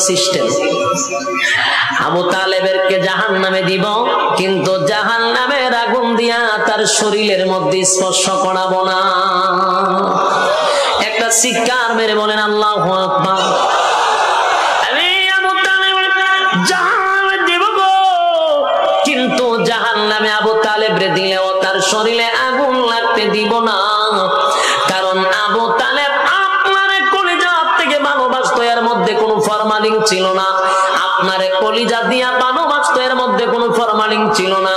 System. Abu তালেবেরকে জাহান্নামে দিব, কিন্তু জাহান্নামের আগুন দিয়া তার শরীরের মধ্যে স্পর্শ করাবো না। একটা চিৎকার মেরে বলেন আল্লাহু আকবার। আমি আবু তালেব জাহান্নামে দিব গো, কিন্তু জাহান্নামে আবু তালেবরে দিলেও তার শরীরে আগুন লাগতে দিব না। কারণ আবু তালেব আপনার কলিজা থেকে ভালোবাসতো, এর মধ্যে কোনো ফরমালিন ছিল না। আপনার কলিজা দিয়া ভালোবাসতো, এর মধ্যে কোনো ফরমালিন ছিল না।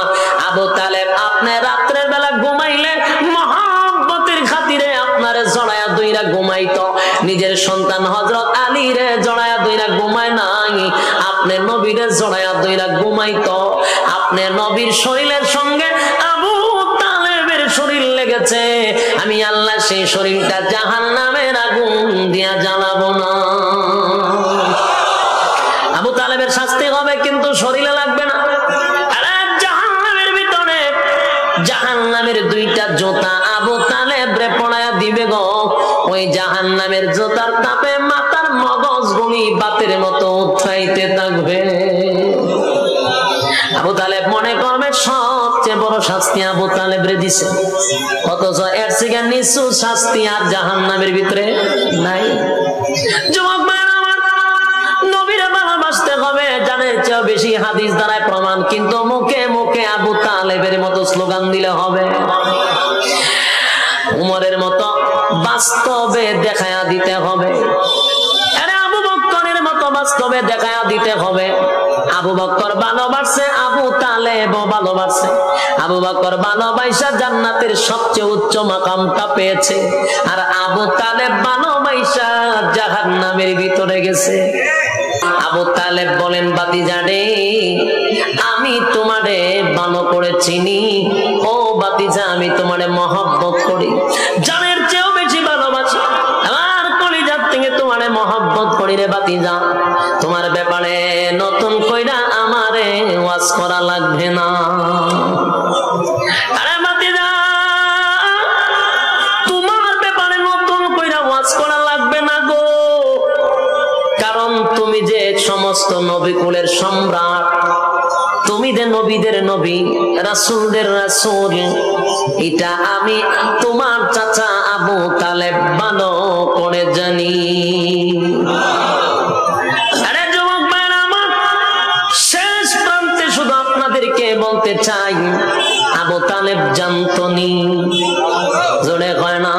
আবু তালেব আপনি রাত্রের বেলা ঘুমাইলে মহব্বতের খাতিরে আপনারে জড়ায়া দইরা ঘুমাইতো। নিজের সন্তান হযরত আলী রে জড়ায়া দইরা ঘুমায় নাই, আপনি নবীরে জড়ায়া দইরা ঘুমাইতো। আপনি নবীর শরীরের সঙ্গে আবু তালেবের শরীর লেগেছে, আমি আল্লাহ সেই শরীরটা জাহান্নামের আগুন দিয়া জ্বালাবো না। আবু তালেবের শাস্তি হবে, কিন্তু শরীরে লাগবে না। আরে জাহান্নামের ভিতরে জাহান্নামের দুইটা জুতা আবু তালেবরে পড়ায়া দিবে গো। ওই জাহান্নামের জুতার তাপে মাথার মগজগুলি বাতের মতো উঠাইতে থাকবে। আবু তালেব মনে করবে সবচেয়ে বড় শাস্তি আবু তালেবরে দিছে, অথচ এর থেকে নিচু শাস্তি আর জাহান্নামের ভিতরে নাই। যুবক ভাইরা আমার, নবীরে ভালোবাসতে হবে, জানের চেয়ে বেশি হাদিস দ্বারাই প্রমাণ, কিন্তু মুখে মুখে আবু তালেবের মতো স্লোগান দিলে হবে। উমরের মতো বাস্তবে দেখায়া দিতে হবে, আবু বকরের মতো বাস্তবে দেখায়া দিতে হবে। আবু বকর ভালোবাসছে, আবু তালেব ভালোবাসছে। আবু বকর ভালোবাসা জান্নাতের সবচেয়ে উচ্চ মাকামটা পেয়েছে, আর আবু তালেব ভালোবাসা জাহান্নামের ভিতরে গেছে। আবু তালেব বলেন, বাতিজারে আমি তোমারে ভালো করে চিনি, ও বাতিজা আমি তোমারে মহব্বত করি, জানের চেয়েও বেশি ভালোবাসি, আমার কলিজার থেকে তোমারে মহব্বত করি রে বাতিজা। তোমার ব্যাপারে নতুন কইরা আমারে ওয়াজ করা লাগবে না। আরে বাতিজা, তোমার ব্যাপারে নতুন কইরা ওয়াজ করা লাগবে না গো, কারণ তুমি যে সমস্ত নবী কুলের সম্রাট, তুমি যে নবীদের নবী, রাসূলদের রাসূল, এটা আমি তোমার চাচা আবু তালেব ভালো করে জানি। আরে যুবক ভাইরা আমার, শেষ প্রান্তে শুধু আপনাদেরকে বলতে চাই, আবু তালেব জানতো নি, জোরে কয় না।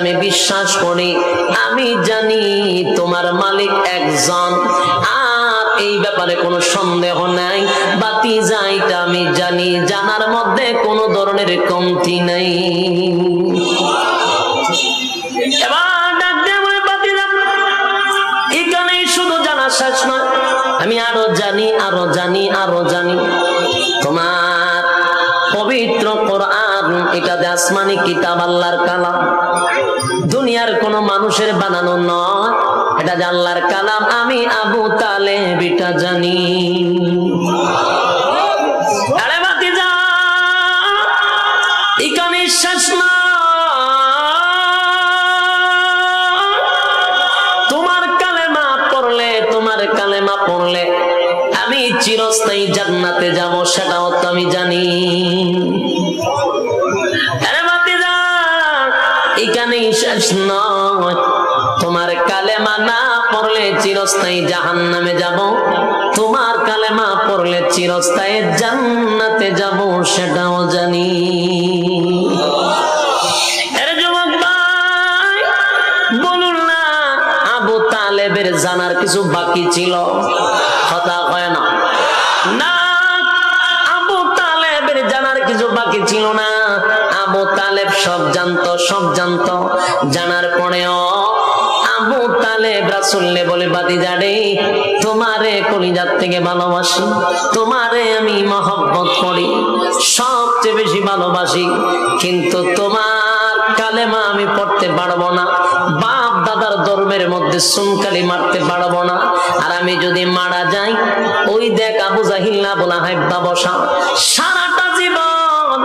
আমি বিশ্বাস করি, আমি জানি তোমার মালিক একজন, আর এই ব্যাপারে কোনো সন্দেহ নাই। বাতিজা এটা আমি জানি, জানার মধ্যে কোনো ধরনের কমতি নাই। এবার ডাক দিয়ে বলে, বাতিজা এখানেই শুধু জানা শেষ নয়, আমি আরো জানি, আরো জানি, আরো জানি। তোমার পবিত্র কোরআন, এটা আসমানি কিতাব, আল্লাহর কালাম, দুনিয়ার কোন মানুষের বানানো নয়, এটা যে আল্লাহর কালাম। আমি আবু তালেব এটা জানি। আরে বাতিজা এখানে শেষ না, তোমার কালেমা পড়লে, তোমার কালেমা পড়লে আমি চিরস্থায়ী জান্নাতে যাব, সেটাও তো আমি জানি। এখানেই শেষ নয়, তোমার কালেমা না পড়লে চিরস্থায়ী জাহান্নামে যাব, তোমার কালেমা পড়লে চিরস্থায়ী জান্নাতে যাব, সেটাও জানি। আরে যুবক ভাই, বলুন না আবু তালেবের জানার কিছু বাকি ছিল? কথা হয় না, না আবু তালেবের জানার কিছু বাকি ছিল না। আবু তালেব সব জানতো, সব জানতো। জানার পরেও আবু তালেব রাসূলকে বলে, বাতিজারে তোমারে কলিজার থেকে ভালোবাসি, তোমারে আমি মহব্বত করি, সবচেয়ে বেশি ভালোবাসি, কিন্তু তোমার কালেমা আমি পড়তে পারবো না, বাপ দাদার ধর্মের মধ্যে সুনকালি মারতে পারবো না। আর আমি যদি মারা যাই, ওই দেখ আবু জাহিল আবু লাহাব বসা, সারাটা জীবন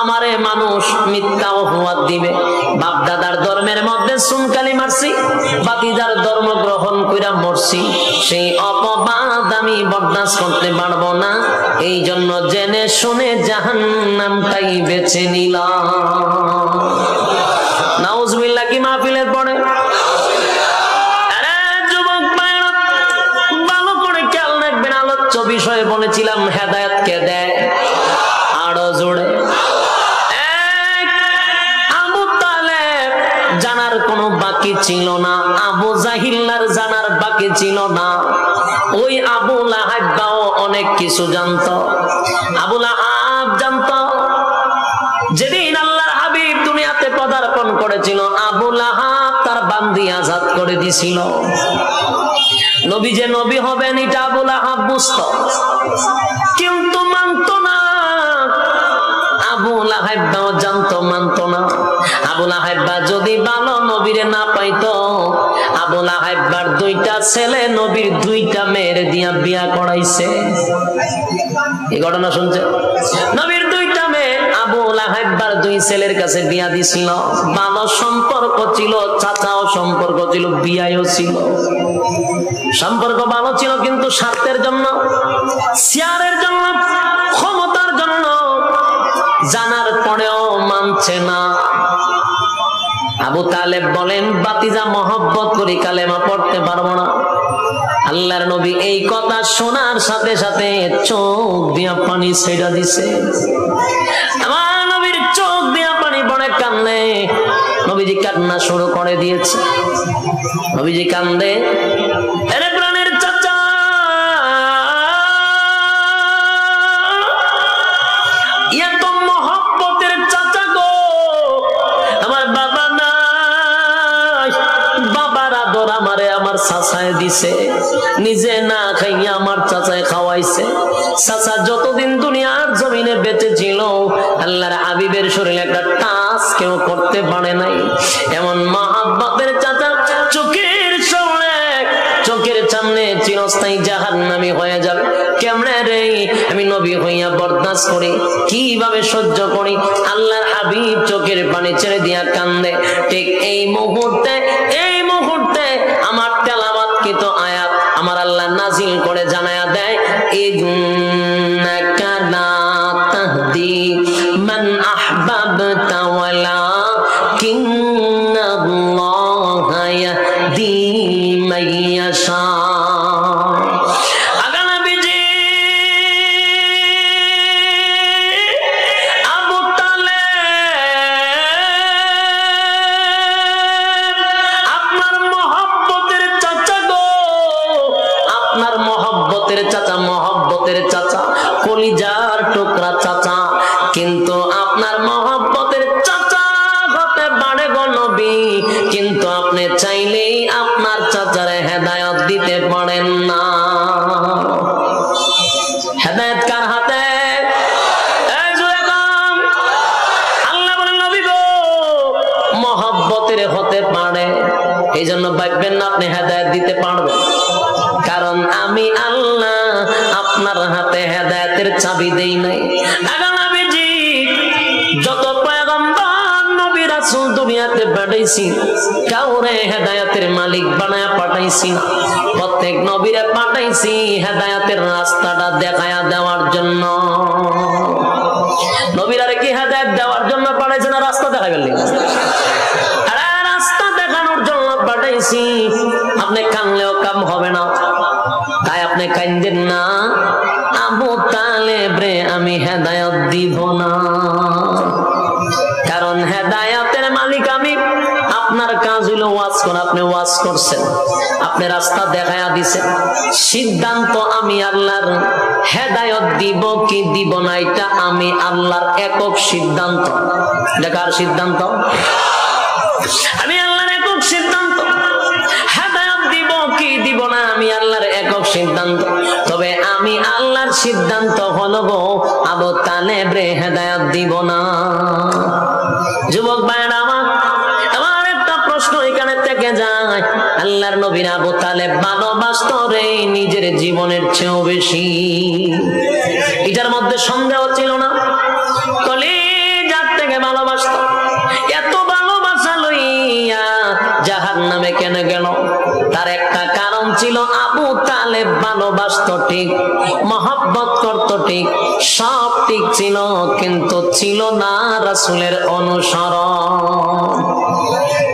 আমারে মানুষ মিথ্যা অপবাদ দিবে। বাপ দাদার ধর্মের মধ্যে সুনকালি মারছি, বাতিজার ধর্ম গ্রহণ কইরা মরছি, সেই অপবাদ আমি বরদাস্ত করতে পারবো না। এই জন্য জেনে শুনে জাহান্নামটাই বেছে নিলাম। নাউজুবিল্লাহ কি মাহফিলের পড়ে? আরে যুবক ভাইরা, ভালো করে খেয়াল রাখবেন, আলোচ্য বিষয়ে বলেছিলাম হেদায়েত কে দেয়? আরো জোরে। জানার কোনো বাকি ছিল না, আবু জাহিলার জানার বাকি ছিল না। ওই আবু লাহাবও অনেক কিছু জানতো। আবু লাহাব জানতো যেদিন আল্লাহর হাবিব দুনিয়াতে পদার্পণ করেছিল, আবু লাহাব তার বান্দি আজাদ করে দিছিল। নবী যে নবী হবেন এটা আবু লাহাব বুঝতো, কিন্তু মানতো না। আবু লাহাব জানতো, মানতো না। আবু লাহাব যদি ভালো নবীরে না পাইতো, আবু লাহাবের দুইটা ছেলে নবীর দুইটা মেয়ের দিয়া বিয়া করাইছে। এই ঘটনা শুনছে? নবীর দুইটা মেয়ে আবু লাহাবের দুই ছেলের কাছে বিয়া দিছিল। ভালো সম্পর্ক ছিল, চাচাও সম্পর্ক ছিল, বিয়াও ছিল। সম্পর্ক ভালো ছিল, কিন্তু স্বার্থের জন্য, চেয়ারের জন্য, ক্ষমতার জন্য জানার পরেও মানছে না। আবু তালেব বলেন, বাতিজা মহব্বত করি, কালেমা পড়তে পারবো না। আল্লাহর নবী এই কথা শোনার সাথে সাথে চোখ দিয়া পানি ছেড়া দিছে। আমার নবীর চোখ দিয়া পানি পড়ে, কান্দে। নবীজি কান্না শুরু করে দিয়েছে। নবীজি কান্দে, আরে প্রাণের চাচা, এত মহব্বতের চাচা গো, আমার বাবা নাই, বাবার আদর আমারে আমার চাচায় দিছে, নিজে না খাইয়া আমার চাচায় খাওয়াইছে। চাচা যতদিন দুনিয়ার জমিনে বেঁচে ছিল, আল্লাহর হাবিবের শরীরে একটা টাচ কেউ করতে পারে নাই। এমন মহব্বতের চাচা চোখের সামনে, চোখের সামনে চিরস্থায়ী জাহান্নামী হয়ে যাবে। কেমনে রে আমি নবী হইয়া বরদাস্ত করি, কিভাবে সহ্য করি? আল্লাহর হাবিব চোখের পানি ছেড়ে দিয়া কান্দে। ঠিক এই মুহূর্তে আমার তেলাওয়াতকৃত আয়াত আমার আল্লাহ নাজিল করে জানায়া দেয়, ইন্নাকা লা তাহদি মান আহবাবতা ওয়ালাকিন্নাল্লাহা ইয়াহদি মান ইয়াশা। চাচা, মহব্বতের চাচা, কলিজার টুকরা চাচা, কিন্তু আপনার মহব্বতের চাচা হতে পারে গো নবী, কিন্তু আপনি চাইলেই আপনার চাচারে হেদায়েত দিতে পারেন না। হেদায়েত কার হাতে? আল্লাহ বলেন, নবী গো মহব্বতের হতে পারে। এই জন্য ভাববেন না আপনি হেদায়েত দিতে পারবেন, কারণ আমি আল্লাহ আপনার হাতে হেদায়েতের চাবি দেই নাই। নবীজি যত পয়গম্বর নবী রাসূল দুনিয়াতে পাঠাইছি, কাউরে হেদায়েতের মালিক বানায়া পাঠাইছি না। প্রত্যেক নবীরে পাঠাইছি হেদায়েতের রাস্তাটা দেখায়া দেওয়ার জন্য। নবীরা কি হেদায়েত দেওয়ার জন্য পাঠাইছে না রাস্তা দেখাবেন? আরে রাস্তা দেখানোর জন্য পাঠাইছি। আপনি কানলেও কাম হবে না, তাই আপনি কান্দেন না। আবু তালেব রে আমি হেদায়েত দিব না, কারণ হেদায়েতের মালিক আমি। আপনার কাজ হলো ওয়াজ করা, আপনি ওয়াজ করছেন, আপনি রাস্তা দেখায়া দিছেন। সিদ্ধান্ত আমি আল্লাহর, হেদায়েত দিব কি দিব না এটা আমি আল্লাহর একক সিদ্ধান্ত। দেখার সিদ্ধান্ত আমি আল্লাহর একক সিদ্ধান্ত। হেদায়েত দিব কি দিব না আমি আল্লাহর একক সিদ্ধান্ত। তবে আমি আল্লাহর সিদ্ধান্ত হলো গো আবু তালেব রে হেদায়েত দিব না। যুবক ভাইরা আমার, লেগে যায়। আল্লাহর নবী আবু তালেব ভালোবাসতো রে নিজের জীবনের চেয়েও বেশি, এটার মধ্যে সন্দেহ ছিল না। কলিজার থেকে ভালোবাসতো। এত ভালোবাসা লইয়া জাহান্নামে কেন গেল? তার একটা কারণ ছিল, আবু তালেব ভালোবাসতো ঠিক, মহব্বত করতো ঠিক, সব ঠিক ছিল, কিন্তু ছিল না রাসূলের অনুসরণ।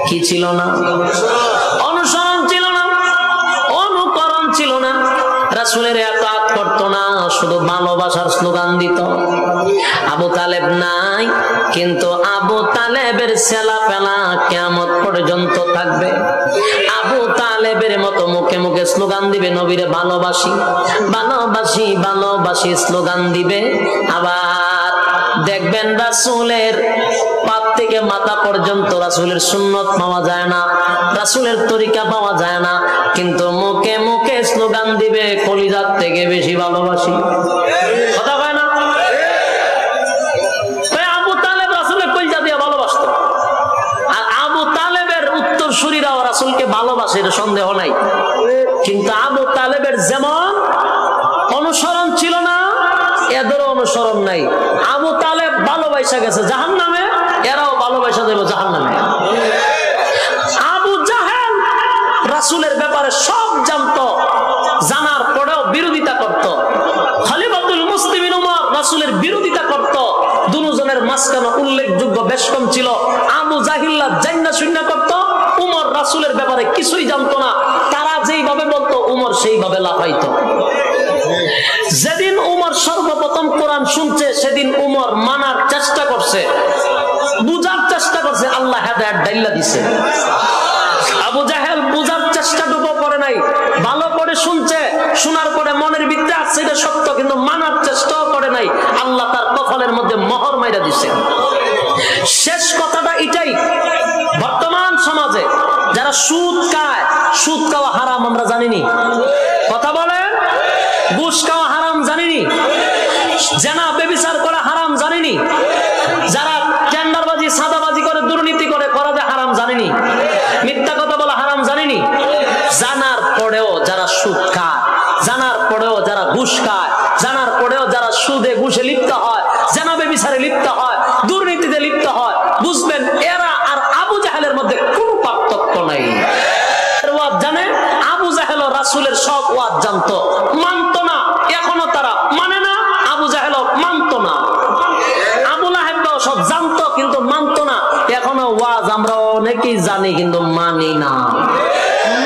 কি ছিল না? অনুসরণ ছিল না, অনুকরণ ছিল না। রাসূলের আতাত করতো না, শুধু ভালোবাসার স্লোগান দিত। আবু তালেব নাই, কিন্তু আবু তালেবের ছেলেপেলা কিয়ামত পর্যন্ত থাকবে। আবু তালেবের মতো মুখে মুখে স্লোগান দিবে, নবীরে ভালোবাসি ভালোবাসি ভালোবাসি স্লোগান দিবে। আবার দেখবেন রাসূলের পাপ থেকে মাথা পর্যন্ত রাসূলের সুন্নত পাওয়া যায় না, রাসূলের তরিকা পাওয়া যায় না, কিন্তু মুখে মুখে স্লোগান দিবে কলিজার থেকে বেশি ভালোবাসি। কথা হয় না? আবু তালেব রাসূলের কলিজা দিয়ে ভালোবাসতো, আর আবু তালেবের উত্তরসূরিরাও রাসূলকে ভালোবাসে, এর সন্দেহ নাই। কিন্তু আবু তালেবের যেমন অনুসরণ ছিল না, এদেরও অনুসরণ নাই। আবু তালেব ভালোবাসা গেছে জাহান্নামে, এরাও ভালোবাসা দেব জাহান্নামে। আবু জাহেল রাসূলের ব্যাপারে সব জানতো, জানার পরেও বিরোধিতা করত। খলিফাতুল মুসলিমিন উমর রাসূলের বিরোধিতা করত। দুজনের মাঝখানে উল্লেখযোগ্য বেশ কম ছিল। আবু জাহিল্লা জান্না শুন্না করত, উমর রাসূলের ব্যাপারে কিছুই জানতো না। তারা যেইভাবে বলতো উমর সেইভাবে লাফাইতো। যেদিন উমর সর্বপ্রথম কোরআন শুনছে, সেদিন উমর মানার চেষ্টা করছে, বুঝার চেষ্টা করছে, আল্লাহ হেদায়েত ডাইলা দিছে। আবু জাহেল বুঝার চেষ্টাটুকু করে নাই, ভালো করে শুনছে, শোনার পরে মনের ভিতরে আসছে এটা সত্য, কিন্তু মানার চেষ্টাও করে নাই, আল্লাহ তার কপালের মধ্যে মোহর মাইরা দিছে। শেষ কথাটা এটাই, বর্তমান সমাজে যারা সুদ খায়, সুদ খাওয়া হারাম আমরা জানিনি, কথা বলে, ঘুষ খাওয়া হারাম জানিনি, জেনা ব্যভিচার করা হারাম জানিনি, যারা টেন্ডারবাজি সাদাবাজি করে দুর্নীতি করে করা যায় হারাম জানিনি, মিথ্যা কথা বলা হারাম জানিনি। জানার পরেও যারা সুদ খায়, জানার পরেও যারা ঘুষ খায়, জানার পরেও যারা সুদে ঘুষে লিপ্ত হয়, জেনা ব্যভিচারে লিপ্ত হয়, দুর্নীতিতে লিপ্ত হয়, বুঝবেন এরা আর আবু জাহেলের মধ্যে কোনো পার্থক্য নাই। জানে আবু জাহেল রাসূলের সব ওয়াজ জানতো, মানতো না, এখনো তারা মানে না। আবু জাহেল মানতো না, আবু লাহাব সব জানতো কিন্তু মানতো না। এখনো ওয়াজ আমরা অনেকেই জানি কিন্তু মানি না।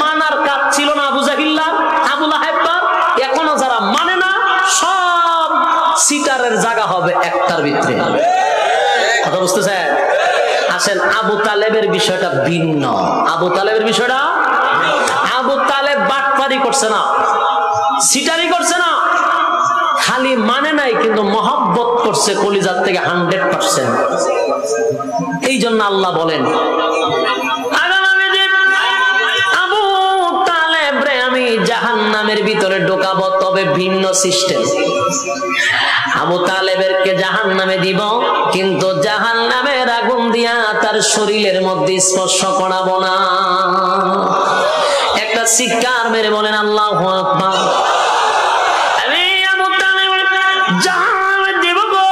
মানার কাজ ছিল না আবু জাহিল্লা, আবু লাহাব। এখনো যারা মানে না, সব সিটারের জায়গা হবে একটার ভিতরে। কথা বুঝতেছেন? আসেন, আবু তালেবের বিষয়টা ভিন্ন। আবু তালেবের বিষয়টা, আবু তালেব বাটপারি করছে না, সিটারি করছে না, খালি মানে নাই, কিন্তু মহব্বত করছে কলিজার থেকে 100%। এই জন্য আল্লাহ বলেন, আবু তালেব রে আমি জাহান্নামের ভিতরে ঢোকাবো, তবে ভিন্ন সিস্টেম। আবু তালেবেরকে জাহান্নামে দিব, কিন্তু জাহান্নামের আগুন দিয়া তার শরীরের মধ্যে স্পর্শ করাবো না। একটা চিৎকার মেরে বলেন আল্লাহু আকবার। আমি আবু তালেব জাহান্নামে দিব গো,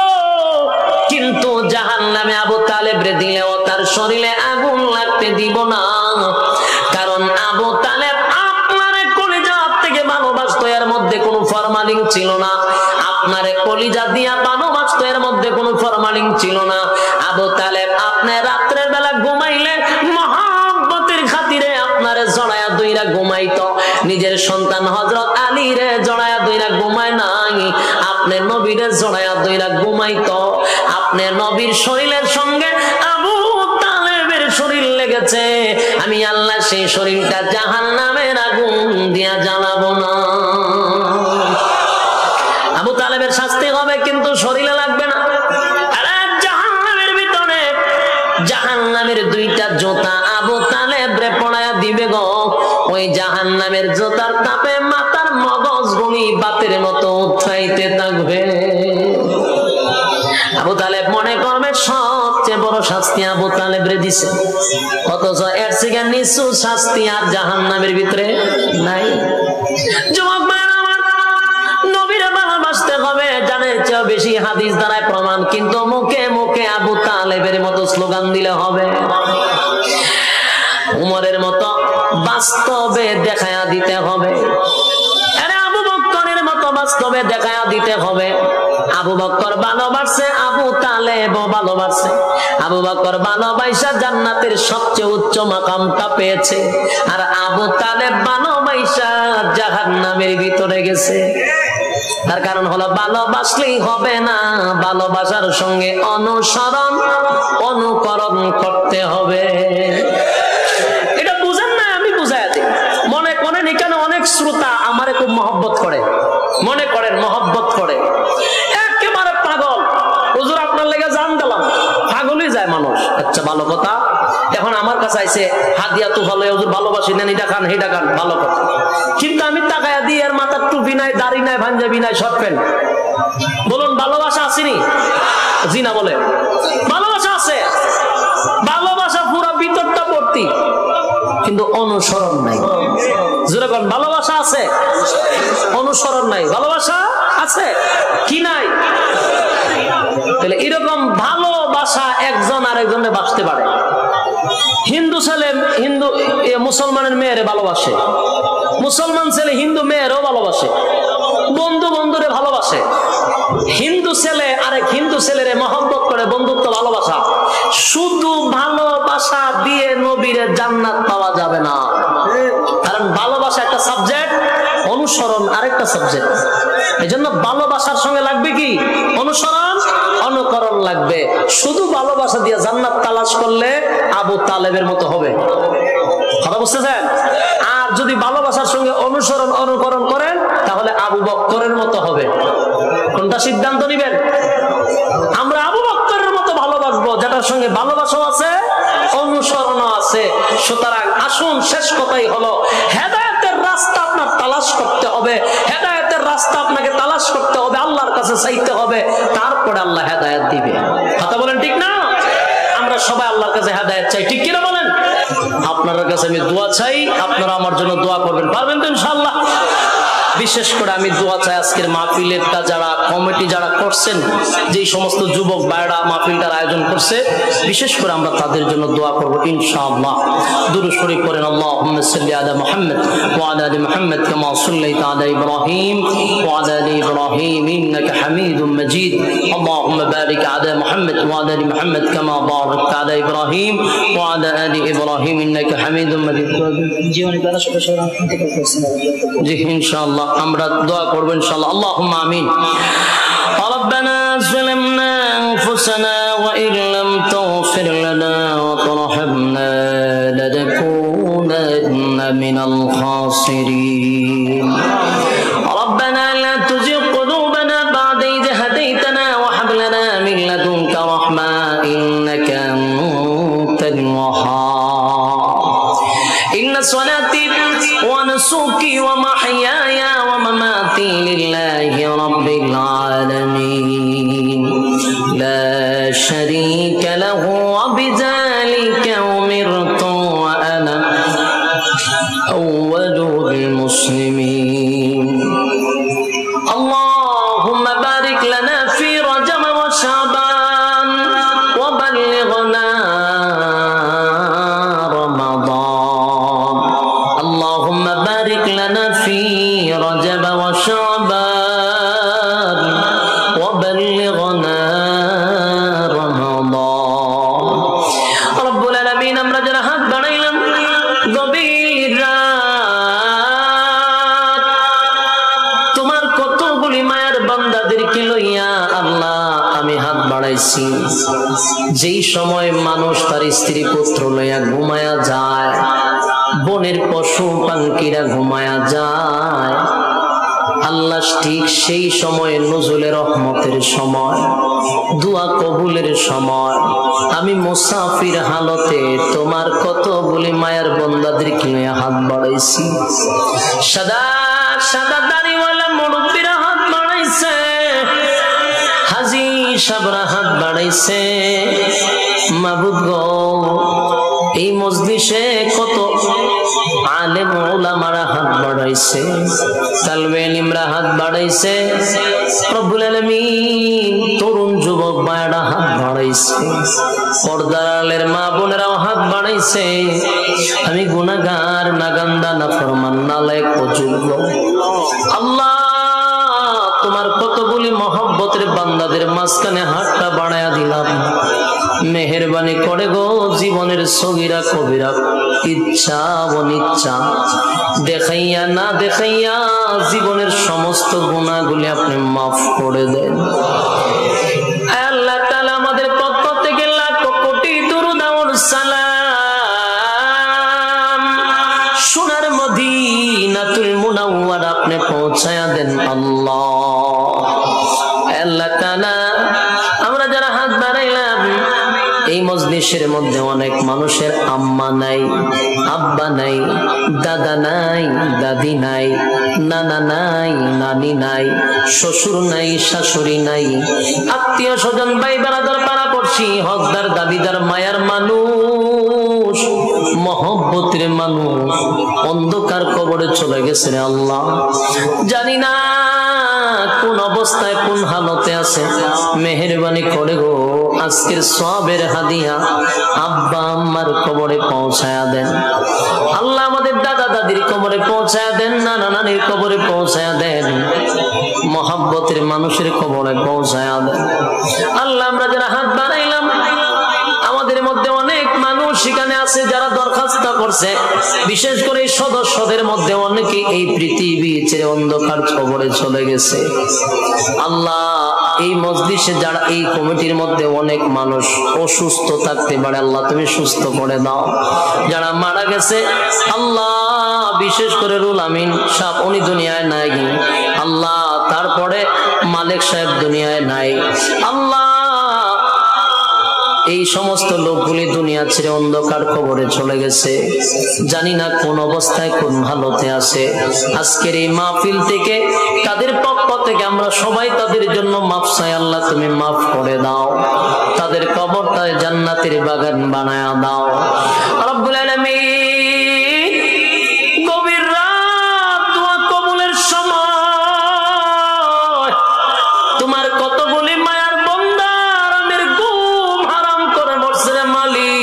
কিন্তু জাহান্নামে আবু তালেব রে দিলেও তার শরীরে আগুন লাগতে দিব না। কারণ আবু তালেব আপনারে কলিজা থেকে ভালোবাসতো, এর মধ্যে কোনো ফরমালিন ছিল না। আপনারে কলিজা দিয়া ভালোবাসতো, এর মধ্যে কোনো ফরমালিন ছিল না। আবু তালেব আপনি রাত্রের বেলা ঘুমাইলে মহব্বতের খাতিরে আপনারে জড়ায়া দইরা ঘুমাইতো। নিজের সন্তান হযরত আলী রে জড়ায়া দইরা ঘুমায় নাই, আপনি নবীরে জড়ায়া দইরা ঘুমাইতো। আপনি নবীর শরীরের সঙ্গে আবু তালেবের শরীর লেগেছে, আমি আল্লাহ সেই শরীরটা জাহান্নামের আগুন দিয়া জ্বালাবো না। আবু তালেবের শাস্তি হবে, কিন্তু শরীরে লাগবে না। আরে জাহান্নামের ভিতরে জাহান্নামের দুইটা জোতা আবু তালেব রে পড়ায়া দিবে গো। ওই জাহান্নামের জোতার তাপে মাথার মগজ গুলি বাতের মতো উঠাইতে থাকবে। আবু তালেব মনে করবে সবচেয়ে বড় শাস্তি আবু তালেবরে দিছে, অথচ এর থেকে নিচু শাস্তি আর জাহান্নামের ভিতরে নাই। যুবক ভাইরা আমার, নবীর ভালোবাসতে হবে জানের চেয়ে বেশি হাদিস দ্বারাই প্রমাণ, কিন্তু মুখে মুখে আবু তালেবের মতো স্লোগান দিলে হবে? উমরের মতো বাস্তবে দেখায়া দিতে হবে, আবু বকরের মতো বাস্তবে দেখায়া দিতে হবে। আবু বকর ভালোবাসছে, আবু তালেব ভালোবাসছে। আবু বকর ভালোবাসা জান্নাতের সবচেয়ে উচ্চ মাকামটা পেয়েছে, আর আবু তালেব ভালোবাসা জাহান্নামের ভিতরে গেছে। তার কারণ হলো ভালোবাসলেই হবে না, ভালোবাসার সঙ্গে অনুসরণ অনুকরণ করতে হবে। এটা বুঝেন না? আমি বুঝাই দিই। মনে করেন এখানে অনেক শ্রোতা আমারে খুব মহব্বত করে, মনে করেন মহব্বত করে, একেবারে পাগল, হুজুর আপনার লেগে জান দিলাম, পাগলই যায় মানুষ। আচ্ছা ভালো কথা, এখন আমার কাছে আইছে হাদিয়া তো ভালো, হুজুর ভালোবাসি নেন, এটা খান হেটা খান, ভালো কথা। কিন্তু আমি তাকায়া দিই এর মাথার টুপি নাই, দাড়ি নাই, পাঞ্জাবি নাই, শর্ট প্যান্ট। বলুন ভালোবাসা আসেনি? জি না বলে ভালোবাসা আছে, ভালোবাসা পুরো ভিতরটা ভর্তি, কিন্তু অনুসরণ নাই। যেরকম ভালোবাসা আছে, অনুসরণ নাই। ভালোবাসা আছে কি নাই? তাহলে এরকম ভালোবাসা একজন আরেকজনে বাসতে পারে। হিন্দু ছেলে হিন্দু মুসলমানের মেয়েরে ভালোবাসে, মুসলমান ছেলে হিন্দু মেয়েরও ভালোবাসে, বন্ধু বন্ধুরে ভালোবাসে। হিন্দু ছেলে আরেক হিন্দু ছেলেরে মহব্বত করে, বন্ধুত্ব ভালোবাসা। শুধু ভালোবাসা দিয়ে নবীরে জান্নাত পাওয়া যাবে না, কারণ ভালোবাসা একটা সাবজেক্ট, অনুসরণ আরেকটা সাবজেক্ট। এই জন্য ভালোবাসার সঙ্গে লাগবে কি? অনুসরণ অনুকরণ লাগবে। শুধু ভালোবাসা দিয়ে জান্নাত তালাশ করলে আবু তালেবের মতো হবে, কথা বুঝতেছেন? আর যদি ভালোবাসার সঙ্গে অনুসরণ অনুকরণ করেন তাহলে আবু বকরের মতো হবে। কোনটা সিদ্ধান্ত নিবেন? আমরা আবু বকরের মতো ভালোবাসবো, যেটার সঙ্গে ভালোবাসাও আছে, অনুসরণও আছে। সুতরাং আসুন, শেষ কথাই হলো হেদায়েতের রাস্তা আপনার তালাশ করতে হবে, হেদায়েতের রাস্তা আপনাকে তালাশ করতে হবে, আল্লাহর কাছে চাইতে হবে, তারপরে আল্লাহ হেদায়েত দিবে। কথা বলেন ঠিক না? আমরা সবাই আল্লাহর কাছে হেদায়েত চাই, ঠিক কিনা বলেন? আপনার কাছে আমি দোয়া চাই, আপনারা আমার জন্য দোয়া করবেন, পারবেন তো ইনশাআল্লাহ? বিশেষ করে আমি দোয়া চাই আজকের মাহফিলেরটা যারা কমিটি যারা করছেন, যে সমস্ত যুবক ভাইরা মাহফিলটার আয়োজন করছে, বিশেষ করে আমরা তাদের জন্য দোয়া করব ইনশাআল্লাহ। দুরূদ শরীফ পড়েন, আল্লাহুম্মা সাল্লি আলা মুহাম্মদ ওয়া আলা আলি মুহাম্মদ কামা সাল্লাইতা আলা ইব্রাহিম ওয়া আলা আলি ইব্রাহিম ইন্নাকা হামিদুম মাজিদ। আল্লাহুম্মা বারিক আলা মুহাম্মদ ওয়া আলা আলি মুহাম্মদ কামা বারাকতা আলা ইব্রাহিম ওয়া আলা আলি ইব্রাহিম ইন্নাকা হামিদুম মাজিদ। জীবনে দ্বারা জি ইনশাআল্লাহ আমরা দোয়া করব ইনশাআল্লাহ। আল্লাহুম্মা আমিন। ربنا ظلمنا أنفسنا وإن لم تغفر لنا وترحمنا لنكونن من الخاسرين. ربنا لا تزغ قلوبنا بعد إذ هديتنا وهب لنا من لدنك رحمة إنك أنت الوهاب. إن صلاتي ونسكي ومحياي ومماتي لله رب العالمين لا شريك له وبذلك أمرت وأنا أول المسلمين. اللهم بارك لنا في رجب وشعبان وبلغنا رمضان. اللهم بارك لنا في رجب وشعبان وبلغنا رمضان. رب العالمين আমরা যারা হাত বাড়াইলাম গভীর রাত তোমার কতগুলি মায়ের বান্দাদেরকে লইয়া আল্লাহ আমি হাত বাড়াইছি, যেই সময় মানুষ তার স্ত্রী পুত্র লইয়া ঘুমায়া যায়, বনের পশু পাখিরা ঘুমায়া যায়, আল্লাহ ঠিক সেই সময় নজুলের রহমতের সময়, দোয়া কবুলের সময় আমি মুসাফির হালতে তোমার কতগুলি মায়ের বান্দাদেরকে নিয়ে হাত বাড়াইছি। সাদা সাদা দাড়িওয়ালা মুরব্বিরা হাত বাড়াইছে, হাজী সাহেবরা হাত বাড়াইছে, মাবুদ গো, এই মজলিসে কত আলেম ওলামারা হাত বাড়াইছে, তালবে ইলমরা হাত বাড়াইছে, রব্বুল আলামিন তরুণ যুবক ভাইরা হাত বাড়াইছে, পর্দার আলের মা বোনেরাও হাত বাড়াইছে। আমি গুনাহগার, নাগান্দা, নাফরমান, নালায়েক, অযোগ্য। আল্লাহ তোমার কতগুলি মহব্বতের বান্দাদের মাঝখানে হাতটা বাড়ায়া দিলাম, মেহেরবানি করে গো জীবনের সগীরা কবিরা, ইচ্ছা অনিচ্ছা, দেখাইয়া না দেখাইয়া জীবনের সমস্ত গুনাহগুলি আপনি মাফ করে দেন। আল্লাহ তাআলা আমাদের পক্ষ থেকে লাখ কোটি দরুদ আর সালাম সোনার মদিনাতুল মুনাওয়ারা আপনি পৌঁছায়া দেন আল্লাহ। আল্লাহ তাআলা আমরা যারা হাত বাড়াইলাম, এই মজলিসের মধ্যে অনেক মানুষের আম্মা নাই, আব্বা নাই, দাদা নাই, দাদি নাই, নানা নাই, নানি নাই, শ্বশুর নাই, শাশুড়ি নাই, আত্মীয় স্বজন, ভাই বেরাদার, পাড়াপড়শি, হকদার, দাবিদার, মায়ার মানুষ, মহব্বতের মানুষ অন্ধকার কবরে চলে গেছে রে আল্লাহ। জানি না কোন অবস্থায় কোন হালতে আছে, মেহেরবানি করে গো আজকের সওয়াবের হাদিয়া আব্বা আম্মার কবরে পৌঁছায়া দেন আল্লাহ। আমাদের দাদা দাদির কবরে পৌঁছায়া দেন, নানা নানির কবরে পৌঁছায়া দেন, মহব্বতের মানুষের কবরে পৌঁছায়া দেন আল্লাহ। আমরা যারা হাত বাড়াইলাম, আমাদের মধ্যে অনেক মানুষ সেখানে আছে যারা দরখাস্ত করছে, বিশেষ করে এই সদস্যদের মধ্যে অনেকে এই পৃথিবী ছেড়ে অন্ধকার কবরে চলে গেছে আল্লাহ। এই মজলিসে যারা, এই কমিটির মধ্যে অনেক মানুষ অসুস্থ থাকতে পারে, আল্লাহ তুমি সুস্থ করে দাও। যারা মারা গেছে আল্লাহ, বিশেষ করে রুল আমিন সাহেব, উনি দুনিয়ায় নাই আল্লাহ, তারপরে মালিক সাহেব দুনিয়ায় নাই আল্লাহ। এই সমস্ত লোকগুলি দুনিয়া ছেড়ে অন্ধকার কবরে চলে গেছে, জানি না কোন অবস্থায় কোন হালতে আছে। আজকের এই মাহফিল থেকে তাদের পক্ষ থেকে আমরা সবাই তাদের জন্য মাফ চাই আল্লাহ, তুমি মাফ করে দাও, তাদের কবরটায় জান্নাতের বাগান বানায়া দাও রব্বুল আলামিন। গভীর রাত দোয়া কবুলের সময় তোমার কতগুলি মায়ার বান্দা আরামের ঘুম হারাম করে বসে মালিক,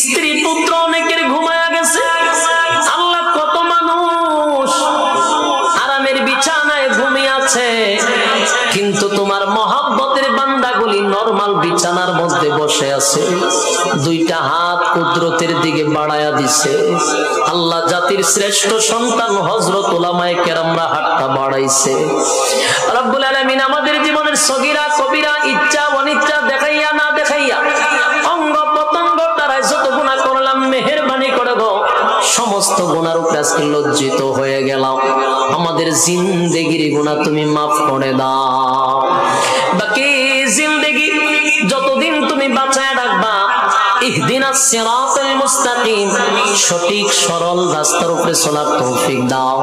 স্ত্রী পুত্র অনেকের ঘুমায়া গেছে আল্লাহ। কত মানুষ আরামের বিছানায় ঘুমিয়ে আছে, কিন্তু তোমার মহব্বতের বান্দাগুলি নরমাল বিছানার মধ্যে বসে আছে, দুইটা হাত কুদরতের দিকে বাড়ায়া দিছে আল্লাহ। জাতির শ্রেষ্ঠ সন্তান হযরত উলামায়ে কেরামরা হাতটা বাড়াইছে রব্বুল আলামিন। আমাদের জীবনের সগীরা কবিরা, ইচ্ছা অনিচ্ছা, দেখাইয়া না দেখাইয়া, অঙ্গ প্রত্যঙ্গ তারাই যত গুনাহ করলাম, মেহেরবানি করে গো সমস্ত গুনার উপরে আজকে লজ্জিত হয়ে গেলাম। আমাদের জিন্দেগির গুনাহ তুমি মাফ করে দাও। বাকি জিন্দেগি যতদিন তুমি বাঁচায় রাখবা, ইহদিনাস সিরাতাল মুস্তাকিম, সঠিক সরল রাস্তার উপরে চলার তৌফিক দাও।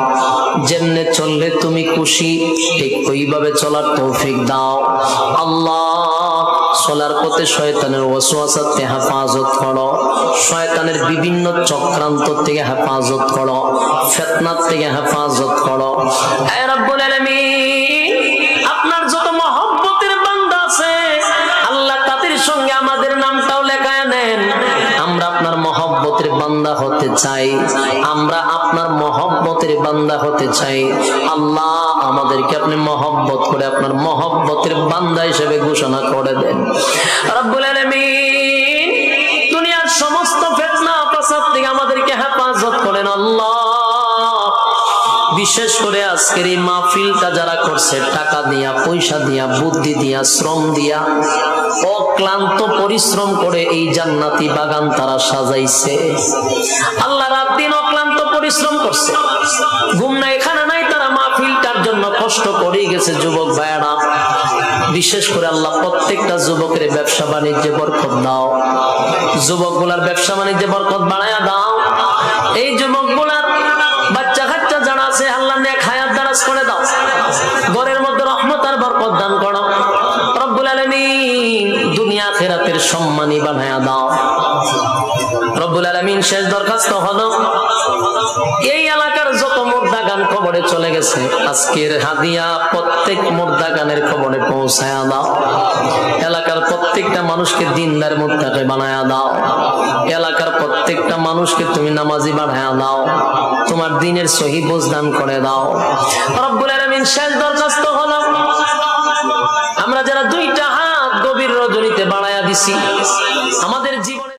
যেমনে চললে তুমি খুশি, ঠিক ওইভাবে চলার তৌফিক দাও আল্লাহ। চলার পথে শয়তানের ওয়াসওয়াসা থেকে হেফাজত করো, শয়তানের বিভিন্ন চক্রান্ত থেকে হেফাজত করো, ফিতনাত থেকে হেফাজত করো হে রব্বুল আলামিন। আপনার যত মহব্বতের বান্দা আছে আল্লাহ, তাদের সঙ্গে আমাদের নামটাও লেখায় নেন। আমরা আপনার মহব্বতের বান্দা হতে চাই, আমরা আপনার মহব্বতের বান্দা হতে চাই আল্লাহ। আমাদেরকে আপনি মহব্বত করে আপনার মহব্বতের বান্দা হিসেবে ঘোষণা করে দেন রব্বুল আলামিন। দুনিয়ার সমস্ত ফিতনা ফাসাদ থেকে আমাদেরকে হেফাজত করেন আল্লাহ। বিশেষ করে আজকের এই মাহফিলটা যারা করছে, টাকা দিয়া, পয়সা দিয়া, বুদ্ধি দিয়া, শ্রম দিয়া, অক্লান্ত পরিশ্রম করে এই জান্নাতি বাগান তারা সাজাইছে আল্লাহ। রাত দিন অক্লান্ত পরিশ্রম করছে, ঘুম নাই খানা নাই, তারা মাহফিলটার জন্য কষ্ট করে গেছে যুবক ভাইয়েরা। বিশেষ করে আল্লাহ প্রত্যেকটা যুবকের ব্যবসা বাণিজ্যে বরকত দাও, যুবকগুলার ব্যবসা বাণিজ্যে বরকত বাড়ায়া দাও। এই যুবকগুলার বাচ্চা কাচ্চা যারা আছে আল্লাহ নেক হায়াত দারাজ করে দাও, ঘরের মধ্যে রহমত আর বরকত দান করো রব্বুল আলামিন। আখিরাতের সম্মানী বানায়া দাও। রব্বুল আলামিন শেষ দরখাস্ত হলো, এই এলাকার যত মুর্দাগান কবরে চলে গেছে, আজকের হাদিয়া প্রত্যেক মুর্দাগানের কবরে পৌঁছায়া দাও। এলাকার প্রত্যেকটা মানুষকে দিনদার মুত্তাকি বানায়া দাও। এলাকার প্রত্যেকটা মানুষকে তুমি নামাজি বানায়া দাও। তোমার দ্বীনের সহি বুঝ দান করে দাও। রব্বুল আলামিন শেষ দরখাস্ত হলো, আমরা যারা দুইটা হাত গভীর রজনীতে বাড়ায়া দিছি, আমাদের জীবনে